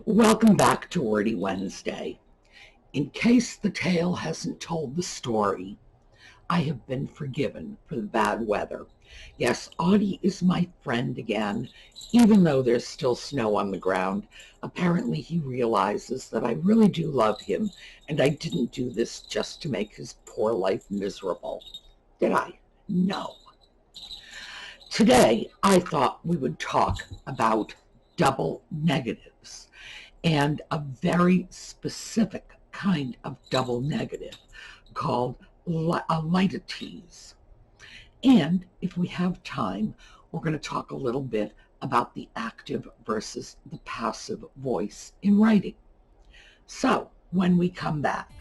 Welcome back to Wordy Wednesday. In case the tale hasn't told the story, I have been forgiven for the bad weather. Yes, Audie is my friend again, even though there's still snow on the ground. Apparently he realizes that I really do love him, and I didn't do this just to make his poor life miserable. Did I? No. Today, I thought we would talk about double negatives and a very specific kind of double negative called a litotes. And if we have time, we're going to talk a little bit about the active versus the passive voice in writing. So, when we come back.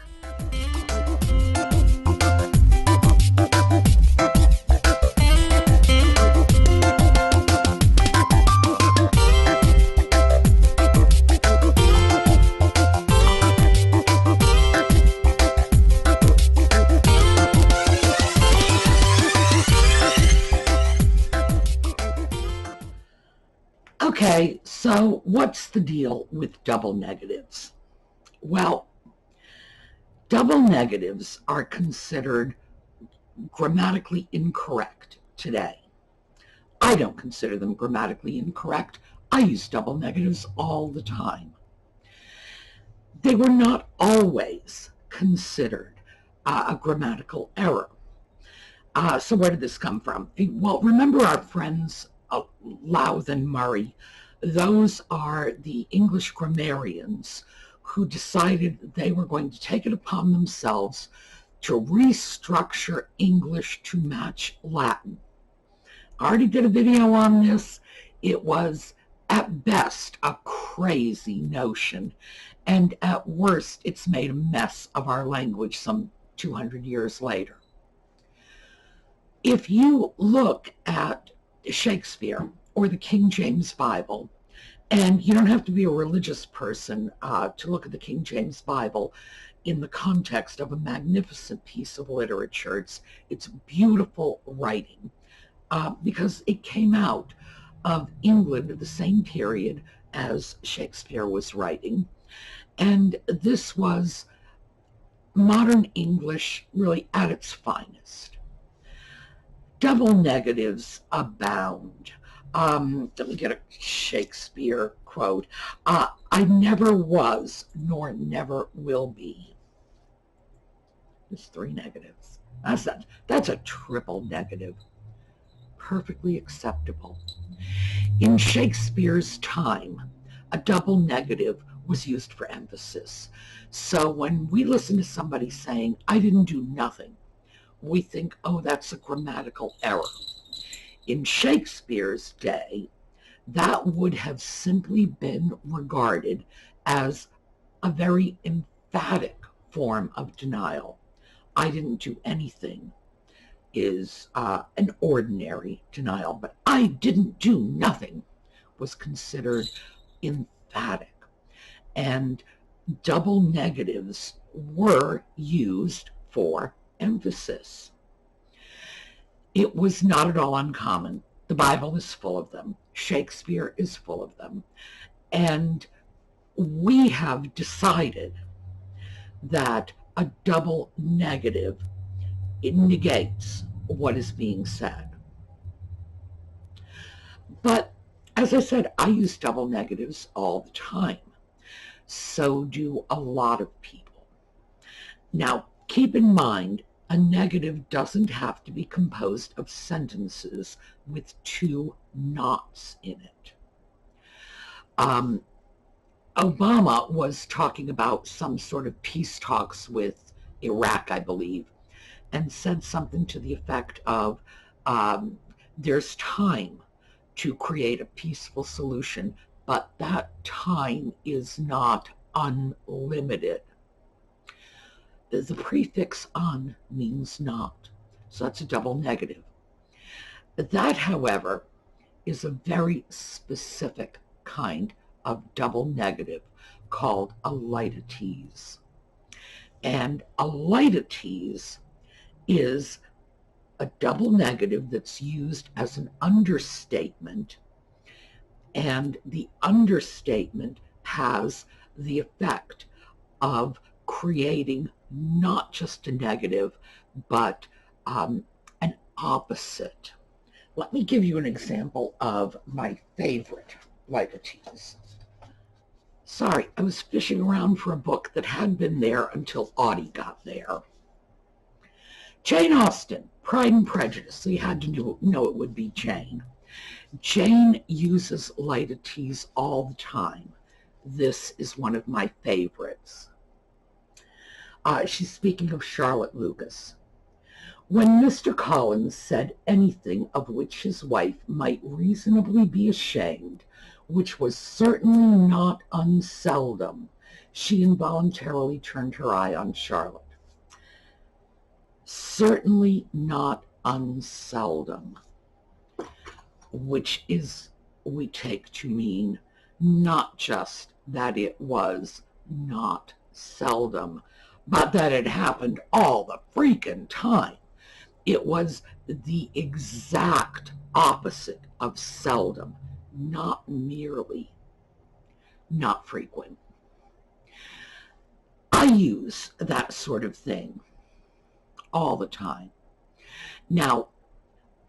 Okay, so what's the deal with double negatives? Well, double negatives are considered grammatically incorrect today. I don't consider them grammatically incorrect. I use double negatives all the time. They were not always considered a grammatical error. So where did this come from? Well, remember our friends Louth and Murray. Those are the English grammarians who decided they were going to take it upon themselves to restructure English to match Latin. I already did a video on this. It was, at best, a crazy notion, and at worst, it's made a mess of our language some 200 years later. If you look at Shakespeare or the King James Bible, and you don't have to be a religious person to look at the King James Bible in the context of a magnificent piece of literature. It's beautiful writing because it came out of England at the same period as Shakespeare was writing. And this was modern English really at its finest. Double negatives abound. Let me get a Shakespeare quote. I never was, nor never will be. There's 3 negatives. That's a triple negative. Perfectly acceptable. In Shakespeare's time, a double negative was used for emphasis. So when we listen to somebody saying, I didn't do nothing, we think, oh, that's a grammatical error. In Shakespeare's day, that would have simply been regarded as a very emphatic form of denial. I didn't do anything is an ordinary denial, but I didn't do nothing was considered emphatic. And double negatives were used for emphasis. It was not at all uncommon. The Bible is full of them. Shakespeare is full of them. And we have decided that a double negative, it negates what is being said. But as I said, I use double negatives all the time. So do a lot of people. Now, keep in mind, a negative doesn't have to be composed of sentences with 2 nots in it. Obama was talking about some sort of peace talks with Iraq, I believe, and said something to the effect of, there's time to create a peaceful solution, but that time is not unlimited. The prefix "un" means not, so that's a double negative. That, however, is a very specific kind of double negative called a litotes. And a litotes is a double negative that's used as an understatement, and the understatement has the effect of creating not just a negative, but an opposite. Let me give you an example of my favorite legatees. Sorry, I was fishing around for a book that had been there until Audie got there. Jane Austen, Pride and Prejudice. So you had to know it would be Jane. Jane uses legatees all the time. This is one of my favorites. She's speaking of Charlotte Lucas. When Mr. Collins said anything of which his wife might reasonably be ashamed, which was certainly not unseldom, she involuntarily turned her eye on Charlotte. Certainly not unseldom, which is, we take to mean not just that it was not seldom, but that it happened all the freaking time. It was the exact opposite of seldom, not merely not frequent. I use that sort of thing all the time. Now,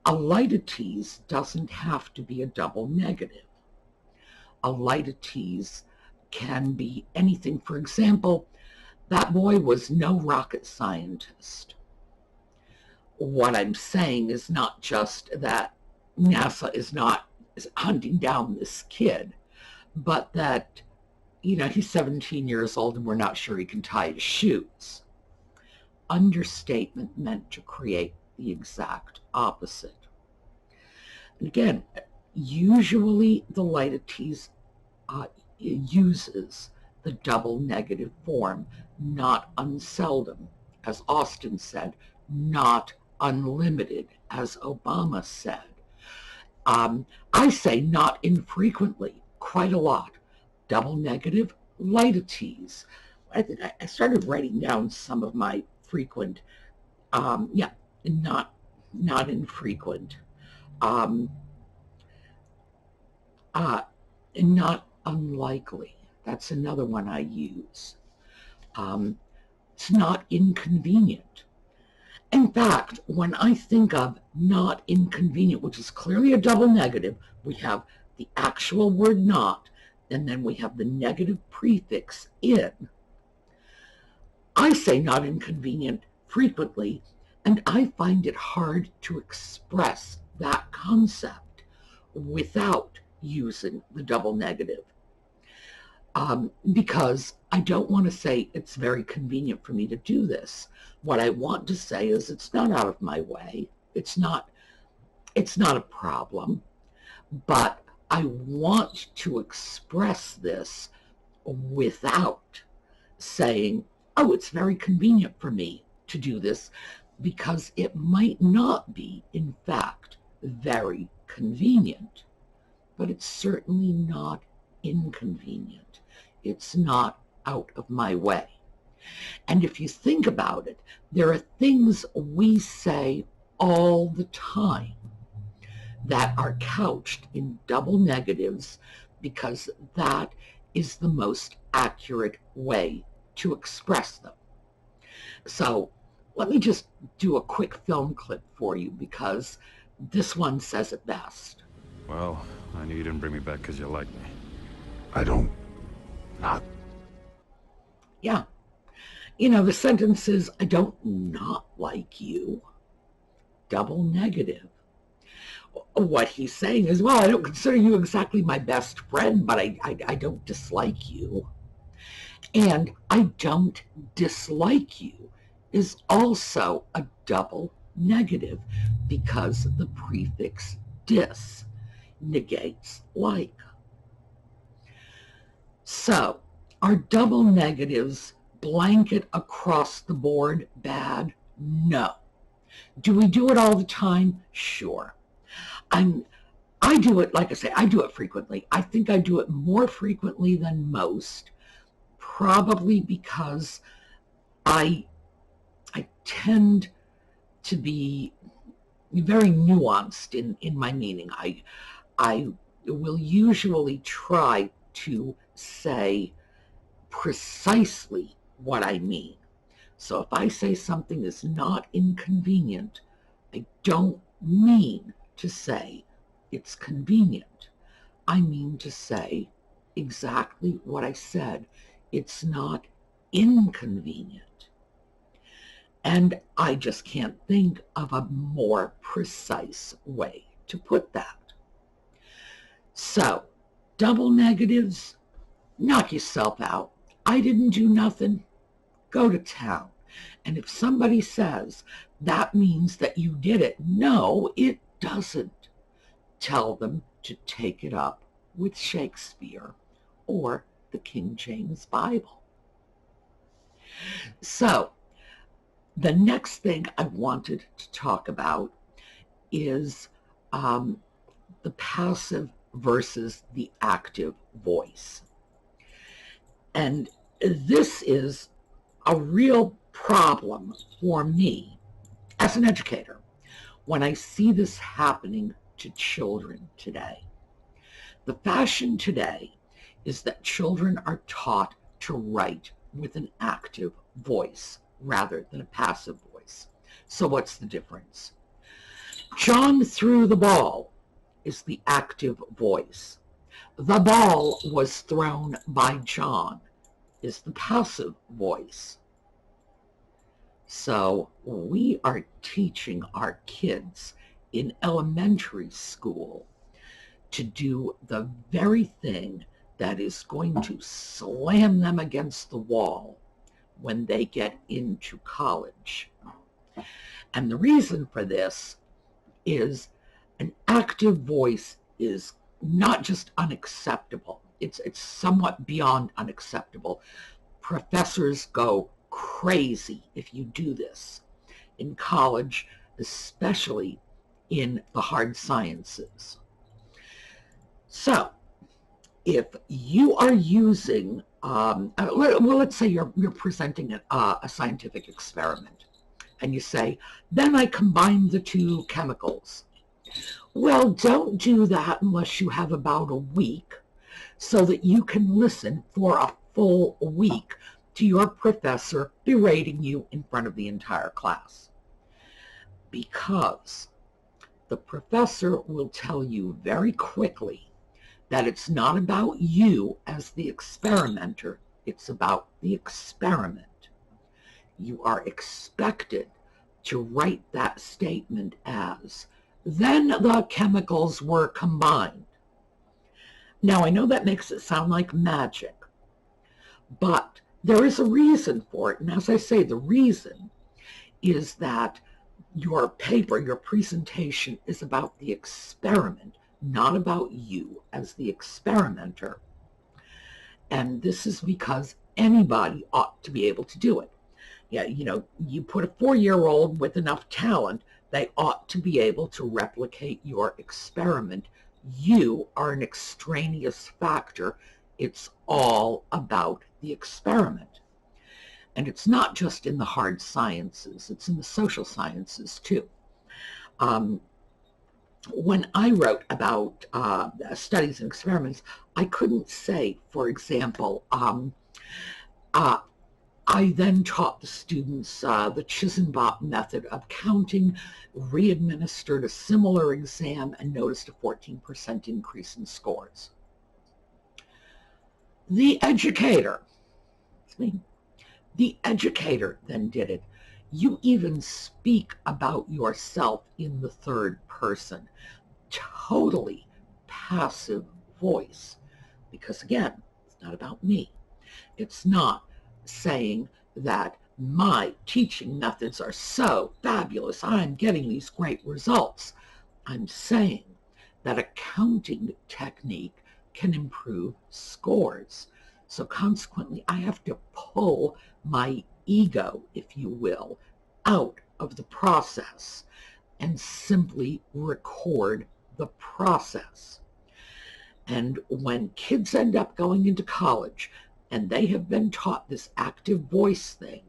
a legatee doesn't have to be a double negative. A legatee can be anything. For example, that boy was no rocket scientist. What I'm saying is not just that NASA is hunting down this kid, but that, he's 17 years old and we're not sure he can tie his shoes. Understatement meant to create the exact opposite. And again, usually the legatee uses the double negative form, not unseldom, as Austen said, not unlimited, as Obama said. I say not infrequently, quite a lot. Double negative legatees. I think I started writing down some of my frequent, not infrequent, not unlikely. That's another one I use. It's not inconvenient. In fact, when I think of not inconvenient, which is clearly a double negative, we have the actual word not, and then we have the negative prefix in. I say not inconvenient frequently, and I find it hard to express that concept without using the double negative. Because I don't want to say it's very convenient for me to do this. What I want to say is it's not out of my way. It's not a problem, but I want to express this without saying, oh, it's very convenient for me to do this, because it might not be, in fact, very convenient, but it's certainly not inconvenient. It's not out of my way. And if you think about it, there are things we say all the time that are couched in double negatives because that is the most accurate way to express them. So let me just do a quick film clip for you because this one says it best. Well, I knew you didn't bring me back because you like me. I don't. Not. Yeah. The sentence is, I don't not like you. Double negative. What he's saying is, well, I don't consider you exactly my best friend, but I don't dislike you. And I don't dislike you is also a double negative because the prefix dis negates like. So, are double negatives blanket across the board bad? No. Do we do it all the time? Sure. I do it, like I say, I do it frequently. I think I do it more frequently than most, probably because I tend to be very nuanced in my meaning. I will usually try to say precisely what I mean. So if I say something is not inconvenient, I don't mean to say it's convenient. I mean to say exactly what I said. It's not inconvenient. And I just can't think of a more precise way to put that. So, double negatives, knock yourself out. I didn't do nothing. Go to town. And if somebody says that means that you did it, no, it doesn't. Tell them to take it up with Shakespeare or the King James Bible. So, the next thing I wanted to talk about is the passive versus the active voice. And this is a real problem for me as an educator when I see this happening to children today. The fashion today is that children are taught to write with an active voice rather than a passive voice. So what's the difference? John threw the ball is the active voice. The ball was thrown by John is the passive voice. So we are teaching our kids in elementary school to do the very thing that is going to slam them against the wall when they get into college. And the reason for this is an active voice is not just unacceptable. It's somewhat beyond unacceptable. Professors go crazy if you do this in college, especially in the hard sciences. So if you are using, let's say you're presenting a scientific experiment, and you say, then I combine the two chemicals. Well, don't do that unless you have about a week so that you can listen for a full week to your professor berating you in front of the entire class. Because the professor will tell you very quickly that it's not about you as the experimenter, it's about the experiment. You are expected to write that statement as, then the chemicals were combined. Now, I know that makes it sound like magic, but there is a reason for it. And as I say, the reason is that your paper, your presentation is about the experiment, not about you as the experimenter. And this is because anybody ought to be able to do it. Yeah, you know, you put a 4-year-old with enough talent, they ought to be able to replicate your experiment. You are an extraneous factor. It's all about the experiment. And it's not just in the hard sciences, it's in the social sciences too. When I wrote about studies and experiments, I couldn't say, for example, I then taught the students the Chisenbach method of counting, re-administered a similar exam, and noticed a 14% increase in scores. The educator then did it. You even speak about yourself in the third person. Totally passive voice. Because again, it's not about me. It's not saying that my teaching methods are so fabulous, I'm getting these great results. I'm saying that a counting technique can improve scores. So consequently, I have to pull my ego, if you will, out of the process and simply record the process. And when kids end up going into college and they have been taught this active voice thing,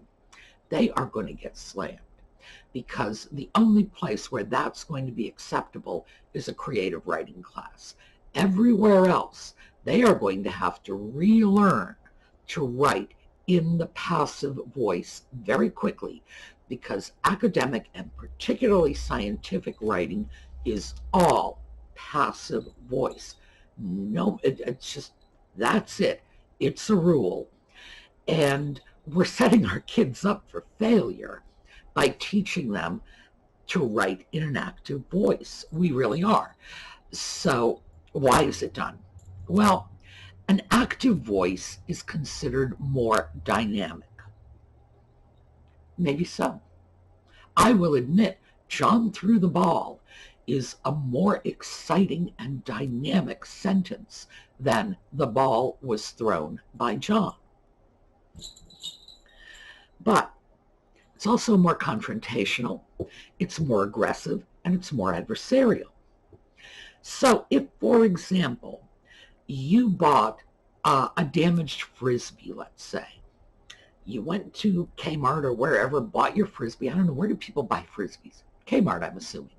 they are going to get slammed, because the only place where that's going to be acceptable is a creative writing class. Everywhere else, They are going to have to relearn to write in the passive voice very quickly, because academic and particularly scientific writing is all passive voice. No, it's just, that's it. It's a rule. And we're setting our kids up for failure by teaching them to write in an active voice. We really are. So why is it done? Well, an active voice is considered more dynamic. Maybe so. I will admit, John threw the ball is a more exciting and dynamic sentence than the ball was thrown by John. But it's also more confrontational, it's more aggressive, and it's more adversarial. So if, for example, you bought a damaged Frisbee, let's say, you went to Kmart or wherever, bought your Frisbee. I don't know, where do people buy Frisbees? Kmart, I'm assuming.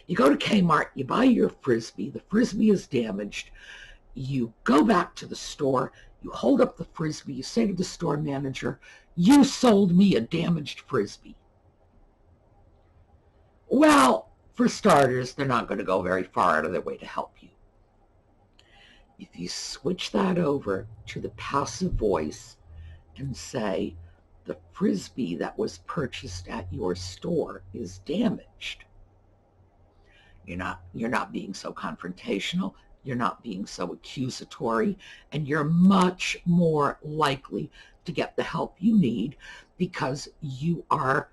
You go to Kmart, you buy your Frisbee, the Frisbee is damaged, you go back to the store, you hold up the Frisbee, you say to the store manager, "You sold me a damaged Frisbee." Well, for starters, they're not going to go very far out of their way to help you. If you switch that over to the passive voice and say, "The Frisbee that was purchased at your store is damaged," you're not being so confrontational, you're not being so accusatory, and you're much more likely to get the help you need, because you are,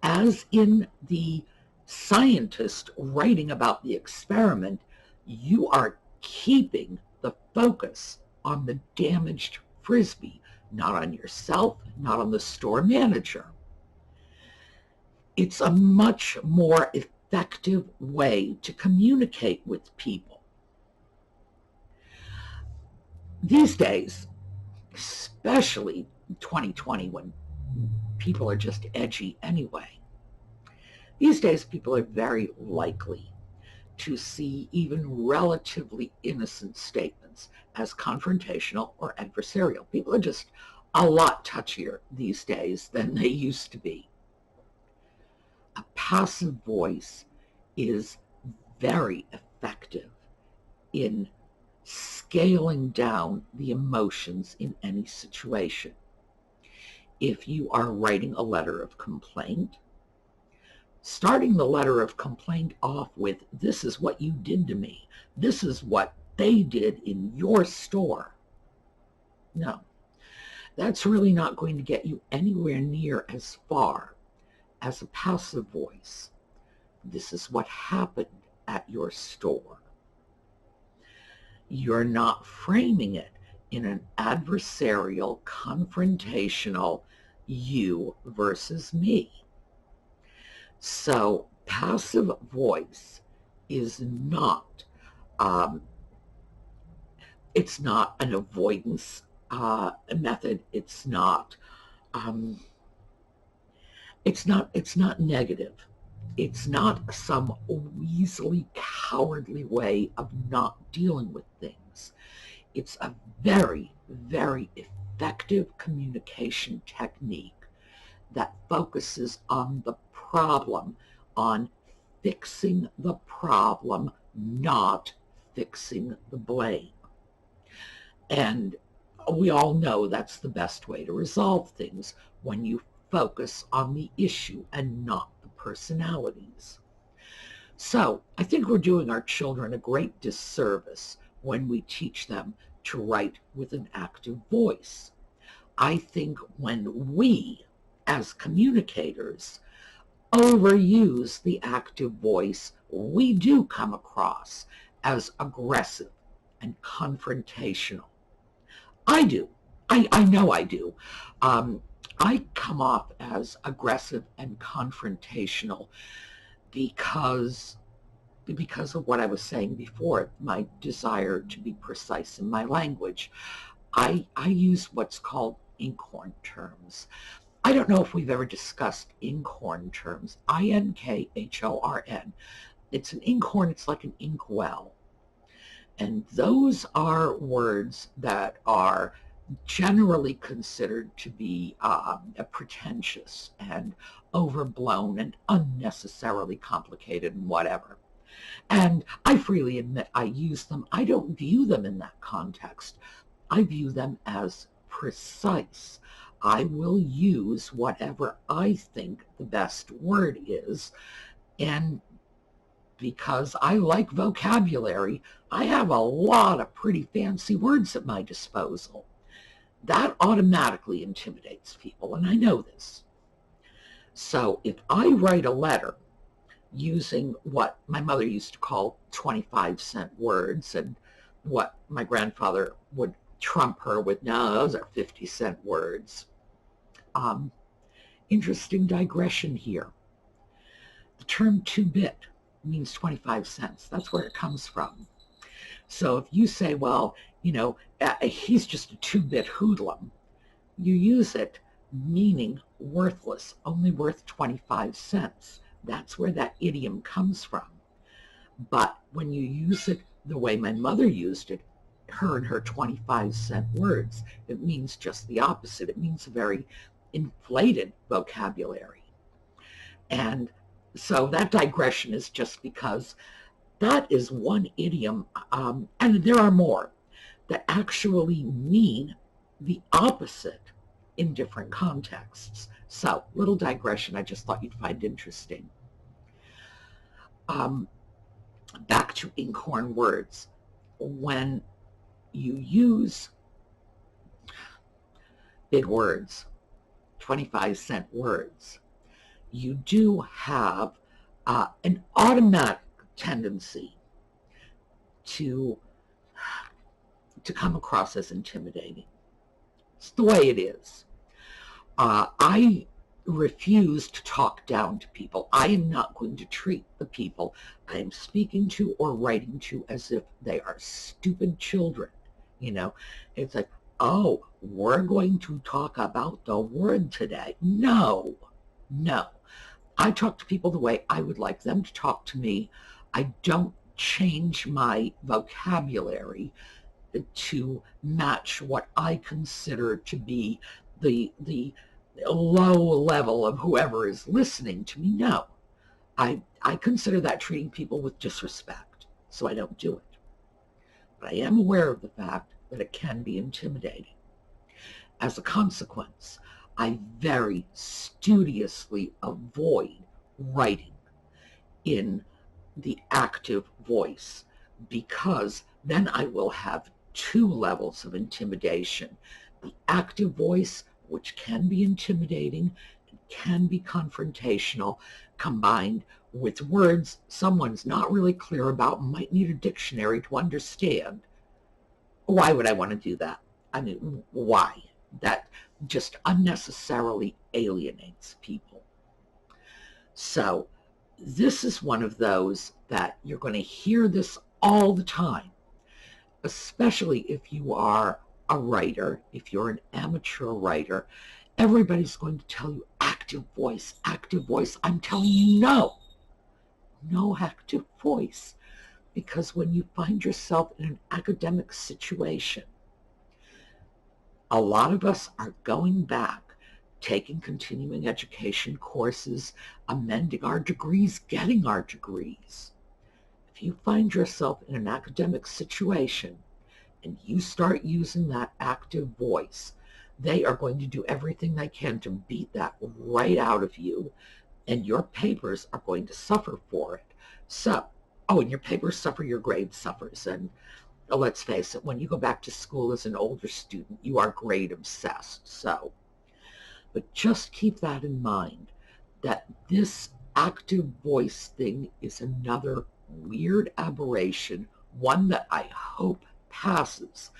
as in the scientist writing about the experiment, you are keeping the focus on the damaged Frisbee, not on yourself, not on the store manager. It's a much more effective way to communicate with people. These days, especially 2020, when people are just edgy anyway, these days people are very likely to see even relatively innocent statements as confrontational or adversarial. People are just a lot touchier these days than they used to be. A passive voice is very effective in scaling down the emotions in any situation. If you are writing a letter of complaint, starting the letter of complaint off with, "This is what you did to me. This is what they did in your store." No, that's really not going to get you anywhere near as far as a passive voice. "This is what happened at your store." You're not framing it in an adversarial, confrontational, you versus me. So passive voice is not, it's not an avoidance method. It's not negative. It's not some weaselly, cowardly way of not dealing with things. It's a very, very effective communication technique that focuses on the problem, on fixing the problem, not fixing the blame. And we all know that's the best way to resolve things, when you focus on the issue and not the personalities. So I think we're doing our children a great disservice when we teach them to write with an active voice. I think when we, as communicators, overuse the active voice, we do come across as aggressive and confrontational. I do. I know I do. I come off as aggressive and confrontational because of what I was saying before, my desire to be precise in my language. I use what's called inkhorn terms. I don't know if we've ever discussed inkhorn terms, I-N-K-H-O-R-N. It's an inkhorn, it's like an inkwell. And those are words that are generally considered to be pretentious and overblown and unnecessarily complicated and whatever. And I freely admit I use them. I don't view them in that context. I view them as precise. I will use whatever I think the best word is, and because I like vocabulary, I have a lot of pretty fancy words at my disposal. That automatically intimidates people, and I know this. So if I write a letter using what my mother used to call 25-cent words, and what my grandfather would trump her with, no, those are 50-cent words. Interesting digression here. The term 2-bit means 25 cents. That's where it comes from. So if you say, well, he's just a 2-bit hoodlum, you use it meaning worthless, only worth 25 cents. That's where that idiom comes from. But when you use it the way my mother used it, her and her 25-cent words, it means just the opposite. It means a very inflated vocabulary. And so that digression is just because that is one idiom, and there are more, that actually mean the opposite in different contexts. So, little digression I just thought you'd find interesting. Back to inkhorn words. When you use big words, 25-cent words, you do have an automatic tendency to come across as intimidating. It's the way it is. I refuse to talk down to people. I am not going to treat the people I am speaking to or writing to as if they are stupid children. It's like, oh, we're going to talk about the word today. No. I talk to people the way I would like them to talk to me. I don't change my vocabulary to match what I consider to be the low level of whoever is listening to me. No. I consider that treating people with disrespect, so I don't do it. But I am aware of the fact that it can be intimidating. As a consequence, I very studiously avoid writing in the active voice, because then I will have two levels of intimidation. The active voice, which can be intimidating and can be confrontational, combined with words someone's not really clear about and might need a dictionary to understand. Why would I want to do that? I mean, why? That just unnecessarily alienates people. So this is one of those that you're going to hear this all the time, especially if you are a writer, if you're an amateur writer. Everybody's going to tell you active voice, active voice. I'm telling you, no active voice. Because when you find yourself in an academic situation, a lot of us are going back, taking continuing education courses, amending our degrees, getting our degrees. If you find yourself in an academic situation and you start using that active voice, they are going to do everything they can to beat that right out of you, and your papers are going to suffer for it. So, and your papers suffer, your grade suffers. And let's face it, when you go back to school as an older student, you are grade obsessed. So, but just keep that in mind, that this active voice thing is another weird aberration, one that I hope passes,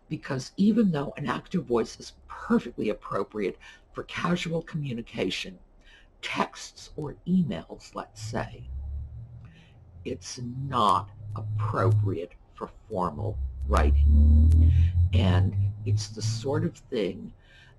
because even though an active voice is perfectly appropriate for casual communication, texts or emails, let's say, it's not appropriate for formal writing. And it's the sort of thing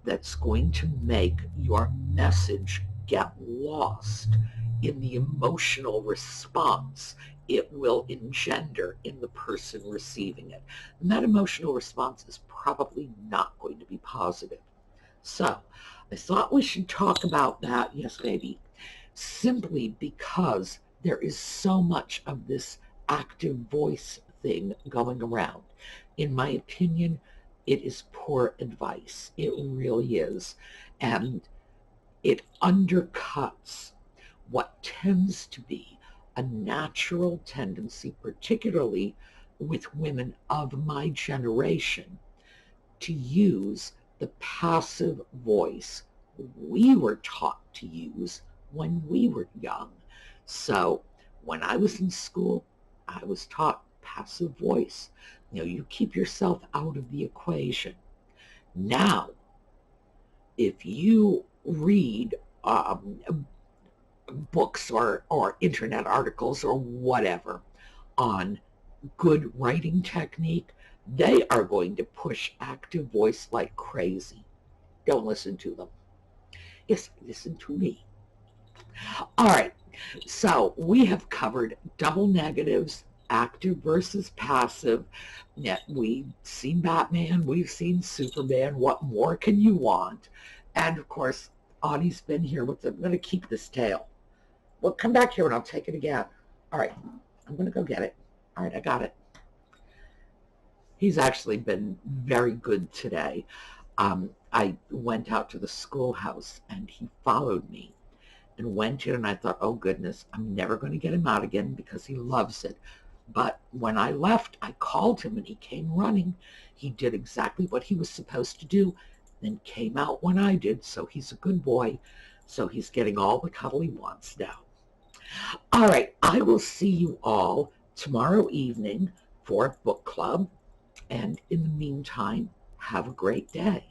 that's going to make your message get lost in the emotional response it will engender in the person receiving it. And that emotional response is probably not going to be positive. So I thought we should talk about that, yes, baby, simply because there is so much of this active voice thing going around. In my opinion, it is poor advice. It really is. And it undercuts what tends to be a natural tendency, particularly with women of my generation, to use the passive voice we were taught to use when we were young. So when I was in school, I was taught passive voice. You keep yourself out of the equation. Now, if you read books or internet articles or whatever on good writing technique, they are going to push active voice like crazy. Don't listen to them. Yes, listen to me. All right, so we have covered double negatives, active versus passive. Yet we've seen Batman, we've seen Superman. What more can you want? And of course, Audie's been here with I'm going to keep this tail. Well, come back here and I'll take it again. All right, I'm going to go get it. All right, I got it. He's actually been very good today. I went out to the schoolhouse and he followed me and went in, and I thought, oh goodness, I'm never going to get him out again because he loves it. But when I left, I called him and he came running. He did exactly what he was supposed to do, then came out when I did, so he's a good boy. So he's getting all the cuddle he wants now. All right, I will see you all tomorrow evening for book club. And in the meantime, have a great day.